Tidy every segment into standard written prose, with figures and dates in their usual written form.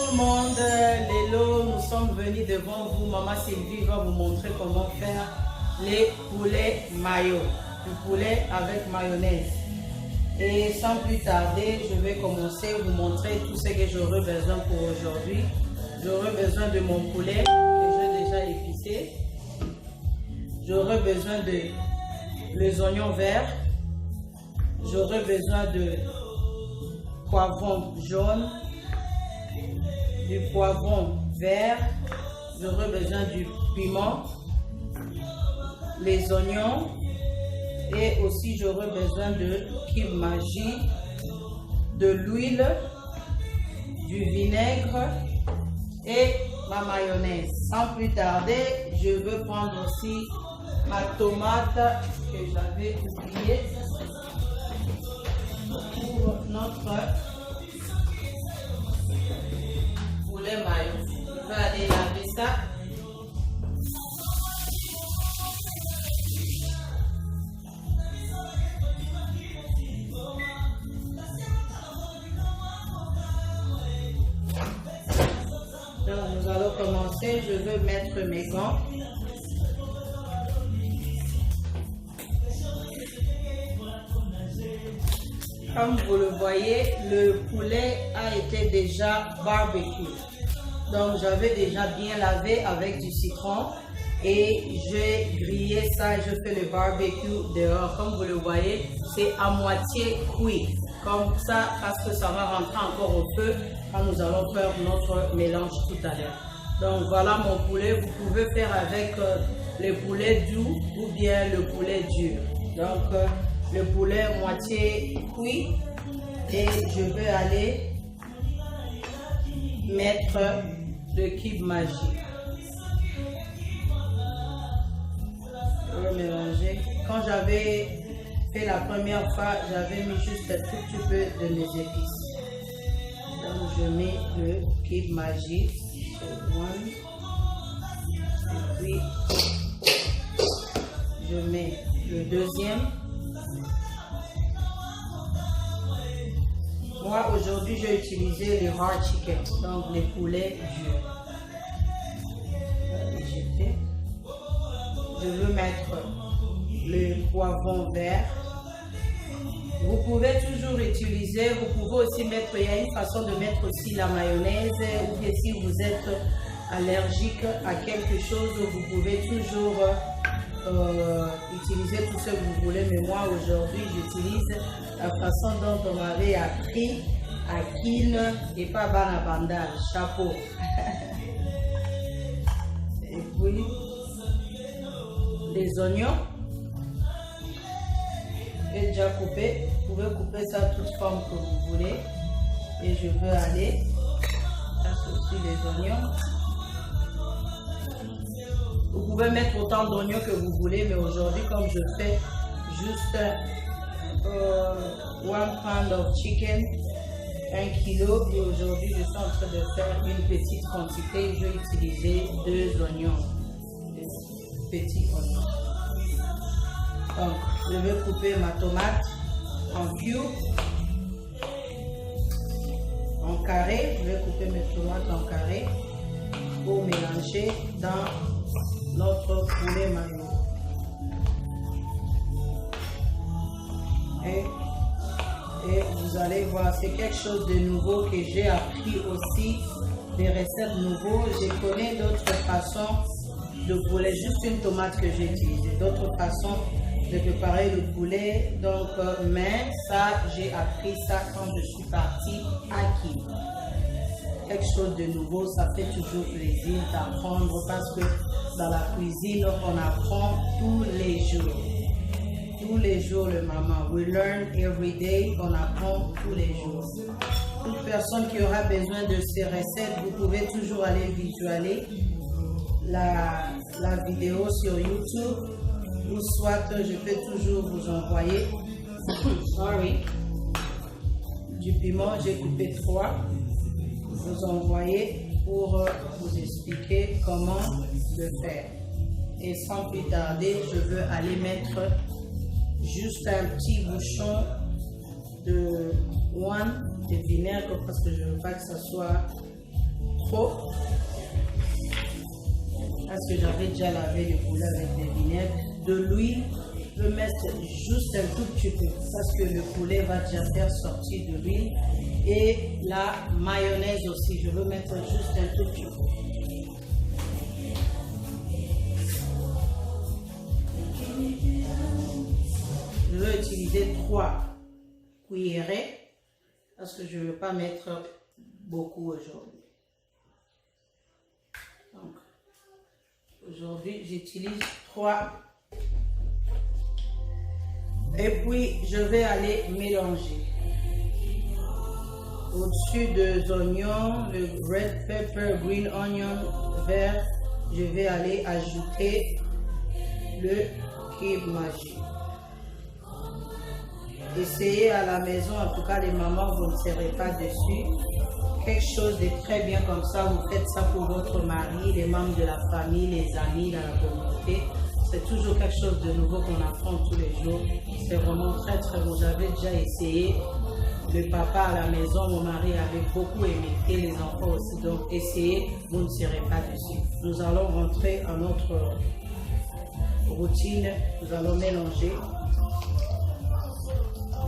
tout le monde, Lélo, nous sommes venus devant vous. Maman Sylvie va vous montrer comment faire les poulets mayo, du poulet avec mayonnaise. Et sans plus tarder, je vais commencer à vous montrer tout ce que j'aurai besoin pour aujourd'hui. J'aurai besoin de mon poulet que j'ai déjà épicé. J'aurai besoin de les oignons verts. J'aurai besoin de poivron jaune, du poivron vert. J'aurai besoin du piment, les oignons et aussi j'aurai besoin de Cube Magie, de l'huile, du vinaigre et ma mayonnaise. Sans plus tarder, je veux prendre aussi ma tomate que j'avais oubliée pour notre poulet mayo. Je vais aller laver ça. Donc, nous allons commencer. Je veux mettre mes gants. Comme vous le voyez, le poulet a été déjà barbecue. Donc, j'avais déjà bien lavé avec du citron et j'ai grillé ça. Je fais le barbecue dehors. Comme vous le voyez, c'est à moitié cuit. Comme ça, parce que ça va rentrer encore au feu quand nous allons faire notre mélange tout à l'heure. Donc, voilà mon poulet. Vous pouvez faire avec le poulet doux ou bien le poulet dur. Donc, le poulet moitié cuit et je vais aller mettre le Cube Magie. Je vais mélanger. Quand j'avais fait la première fois, j'avais mis juste un tout petit peu de mes épices. Donc je mets le Cube Magie. Et puis je mets le deuxième. Moi, aujourd'hui, j'ai utilisé le hard chicken, donc les poulets durs. Je veux mettre le poivron vert. Vous pouvez toujours utiliser, vous pouvez aussi mettre, il y a une façon de mettre aussi la mayonnaise, ou bien si vous êtes allergique à quelque chose, vous pouvez toujours utiliser tout ce que vous voulez, mais moi aujourd'hui j'utilise la façon dont on m'avait appris à Kin et pas Banabanda, chapeau. Et puis les oignons est déjà coupé, vous pouvez couper ça de toute forme que vous voulez et je veux aller associer les oignons. Vous pouvez mettre autant d'oignons que vous voulez, mais aujourd'hui, comme je fais juste 1 pound of chicken, 1 kilo, et aujourd'hui, je suis en train de faire une petite quantité. Je vais utiliser 2 oignons, des petits oignons. Donc, je vais couper ma tomate en cubes, en carré. Je vais couper mes tomates en carré pour mélanger dans notre poulet mayo. Et vous allez voir, c'est quelque chose de nouveau que j'ai appris aussi, des recettes nouveaux. Je connais d'autres façons de poulet, juste une tomate que j'ai utilisée, d'autres façons de préparer le poulet. Donc, mais ça, j'ai appris ça quand je suis partie à Kin. Quelque chose de nouveau, ça fait toujours plaisir d'apprendre parce que dans la cuisine, on apprend tous les jours. Tous les jours, le maman. We learn every day. On apprend tous les jours. Toute personne qui aura besoin de ces recettes, vous pouvez toujours aller visualiser la vidéo sur YouTube. Ou soit je peux toujours vous envoyer du piment. J'ai coupé 3. Vous envoyer pour vous expliquer comment le faire. Et sans plus tarder, je veux aller mettre juste un petit bouchon de vinaigre parce que je ne veux pas que ça soit trop. Parce que j'avais déjà lavé le poulet avec des vinaigres. De l'huile, je vais mettre juste un tout petit peu. Parce que le poulet va déjà faire sortir de l'huile. Et la mayonnaise aussi, je veux mettre juste un tout petit peu. Je vais utiliser 3 cuillerées parce que je ne veux pas mettre beaucoup aujourd'hui. Donc, aujourd'hui, j'utilise 3. Et puis, je vais aller mélanger. Au-dessus des oignons, le red pepper, green onion, vert, je vais aller ajouter le cube magique. Essayez à la maison, en tout cas les mamans, vous ne serez pas dessus. Quelque chose de très bien comme ça, vous faites ça pour votre mari, les membres de la famille, les amis dans la communauté. C'est toujours quelque chose de nouveau qu'on apprend tous les jours. C'est vraiment très très bon. J'avais déjà essayé. Le papa à la maison, mon mari avait beaucoup aimé et les enfants aussi. Donc essayez, vous ne serez pas dessus. Nous allons rentrer à notre routine. Nous allons mélanger.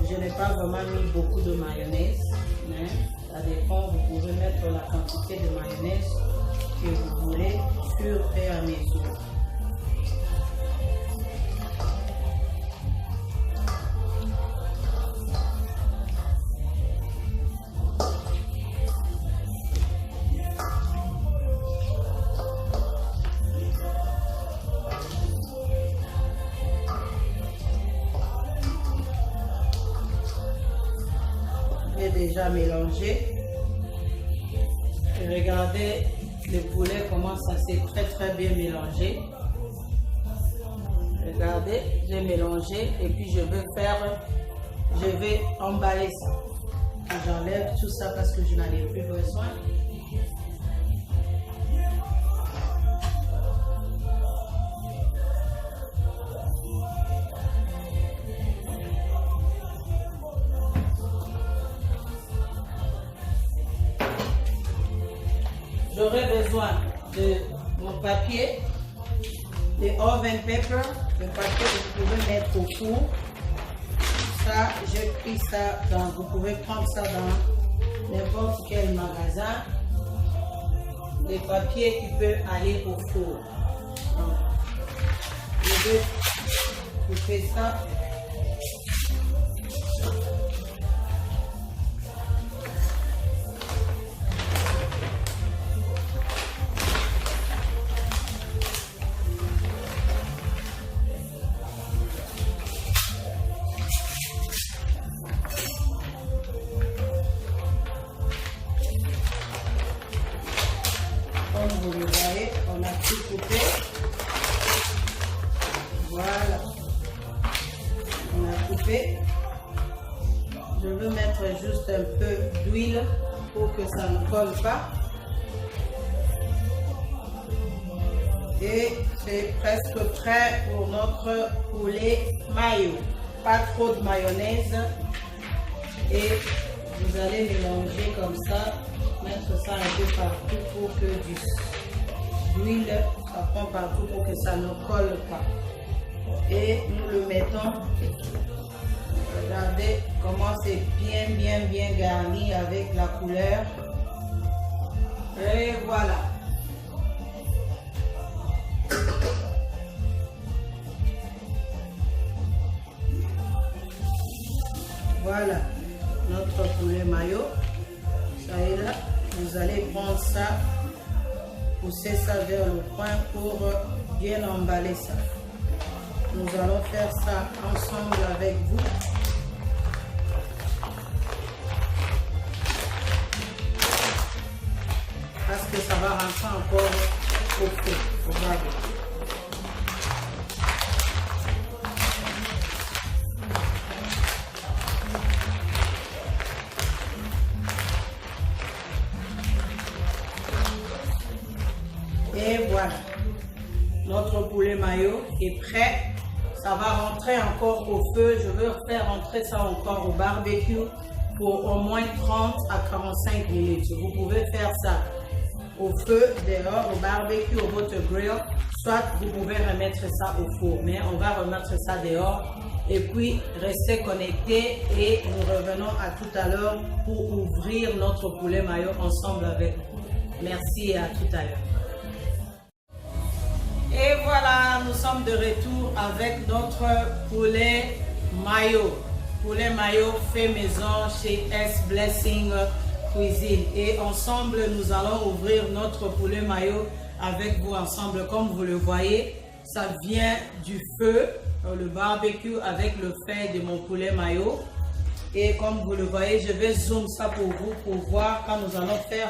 Je n'ai pas vraiment mis beaucoup de mayonnaise, mais ça dépend. Vous pouvez mettre la quantité de mayonnaise que vous voulez fur et à mesure. Déjà mélangé. Et regardez le poulet comment ça s'est très bien mélangé. Regardez, j'ai mélangé et puis je vais emballer ça. J'enlève tout ça parce que je n'en ai plus besoin. J'aurai besoin de mon papier, le oven paper, le papier que vous pouvez mettre au four. Ça, j'ai pris ça vous pouvez prendre ça dans n'importe quel magasin. Les papiers qui peuvent aller au four. Donc, je vais couper ça. Comme vous le voyez, on a tout coupé. Voilà. On a coupé. Je veux mettre juste un peu d'huile pour que ça ne colle pas. Et c'est presque prêt pour notre poulet mayo. Pas trop de mayonnaise. Et vous allez mélanger comme ça. Mettre ça un peu partout pour que l'huile ça prend partout pour que ça ne colle pas. Et nous le mettons. Regardez comment c'est bien garni avec la couleur. Et voilà. Voilà notre poulet mayo. Ça est là. Vous allez prendre ça, pousser ça vers le coin pour bien emballer ça. Nous allons faire ça ensemble avec vous. Parce que ça va rentrer encore au feu. Regardez. Et voilà, notre poulet mayo est prêt. Ça va rentrer encore au feu. Je veux faire rentrer ça encore au barbecue pour au moins 30 à 45 minutes. Vous pouvez faire ça au feu, dehors, au barbecue, au votre grill, soit vous pouvez remettre ça au four. Mais on va remettre ça dehors. Et puis, restez connectés et nous revenons à tout à l'heure pour ouvrir notre poulet mayo ensemble avec vous. Merci et à tout à l'heure. Et voilà, nous sommes de retour avec notre poulet mayo. Poulet mayo fait maison chez S Blessing Cuisine. Et ensemble, nous allons ouvrir notre poulet mayo avec vous ensemble. Comme vous le voyez, ça vient du feu, le barbecue avec le fait de mon poulet mayo. Et comme vous le voyez, je vais zoom ça pour vous pour voir quand nous allons faire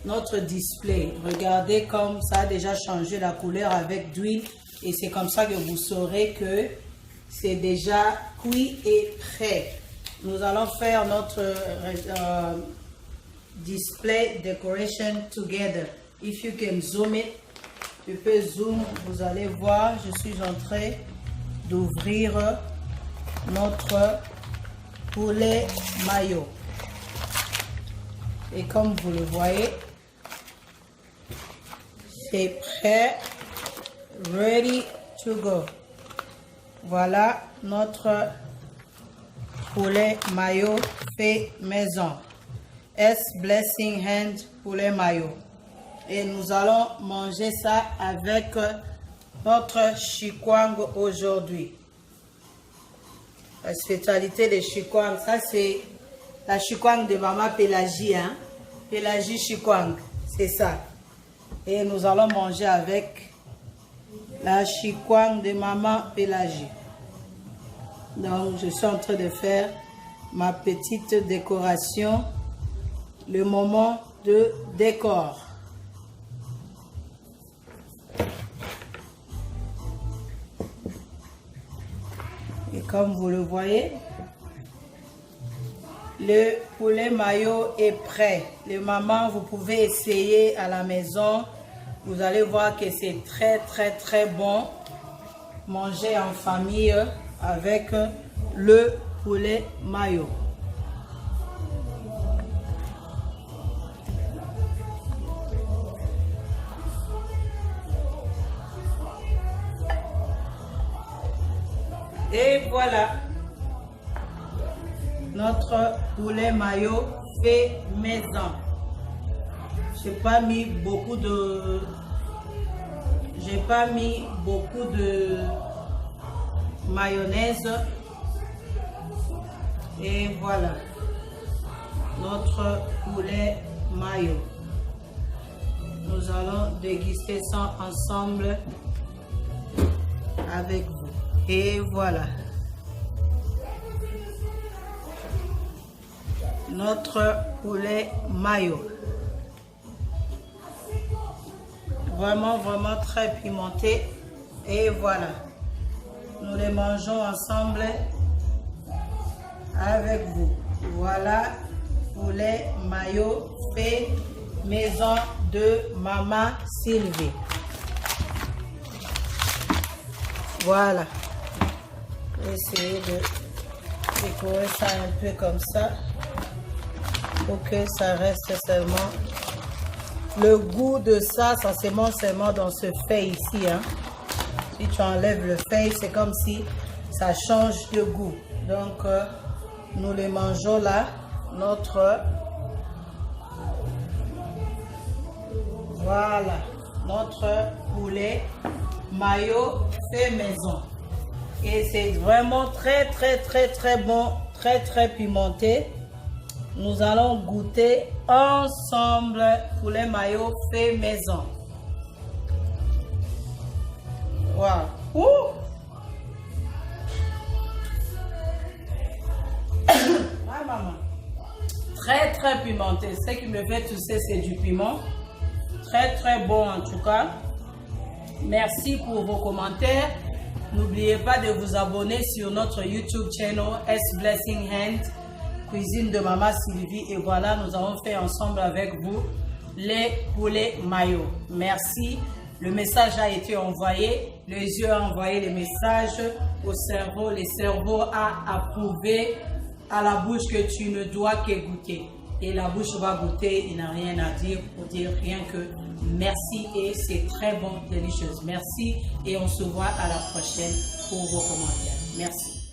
notre display. Regardez comme ça a déjà changé la couleur avec d'huile. Et c'est comme ça que vous saurez que c'est déjà cuit et prêt. Nous allons faire notre display decoration together. If you can zoom it, tu peux zoom, vous allez voir, je suis en train d'ouvrir notre poulet mayo. Et comme vous le voyez, c'est prêt, ready to go. Voilà notre poulet mayo fait maison. S Blessing Hand poulet mayo. Et nous allons manger ça avec notre chikwang aujourd'hui. La spécialité de chikwang, ça c'est la chikwang de maman Pélagie, hein? Pélagie chikwang, c'est ça. Et nous allons manger avec la chikwang de maman Pélagie. Donc je suis en train de faire ma petite décoration, le moment de décor. Et comme vous le voyez, le poulet mayo est prêt. Les mamans, vous pouvez essayer à la maison. Vous allez voir que c'est très bon. Manger en famille avec le poulet mayo. Et voilà notre poulet mayo fait maison. J'ai pas mis beaucoup de mayonnaise. Et voilà notre poulet mayo. Nous allons déguster ça ensemble avec vous. Et voilà notre poulet mayo. Vraiment très pimenté. Et voilà, nous les mangeons ensemble avec vous. Voilà poulet mayo fait maison de maman Sylvie. Voilà. Essayer de décorer ça un peu comme ça pour que ça reste seulement le goût de ça se mange seulement dans ce fait ici, hein. Si tu enlèves le fait, c'est comme si ça change de goût. Donc nous les mangeons là, notre voilà notre poulet mayo fait maison. Et c'est vraiment très bon, très pimenté. Nous allons goûter ensemble poulet mayo fait maison. Waouh! Ah, maman. Très pimenté. Ce qui me fait tousser, c'est du piment. Très bon en tout cas. Merci pour vos commentaires. N'oubliez pas de vous abonner sur notre YouTube channel S Blessing Hand, cuisine de maman Sylvie. Et voilà, nous avons fait ensemble avec vous les poulets mayo. Merci. Le message a été envoyé. Les yeux ont envoyé le message au cerveau. Le cerveau a approuvé à la bouche que tu ne dois que goûter. et la bouche va goûter, il n'a rien à dire pour dire rien que merci et c'est très bon, délicieuse. Merci et on se voit à la prochaine pour vos commentaires. Merci.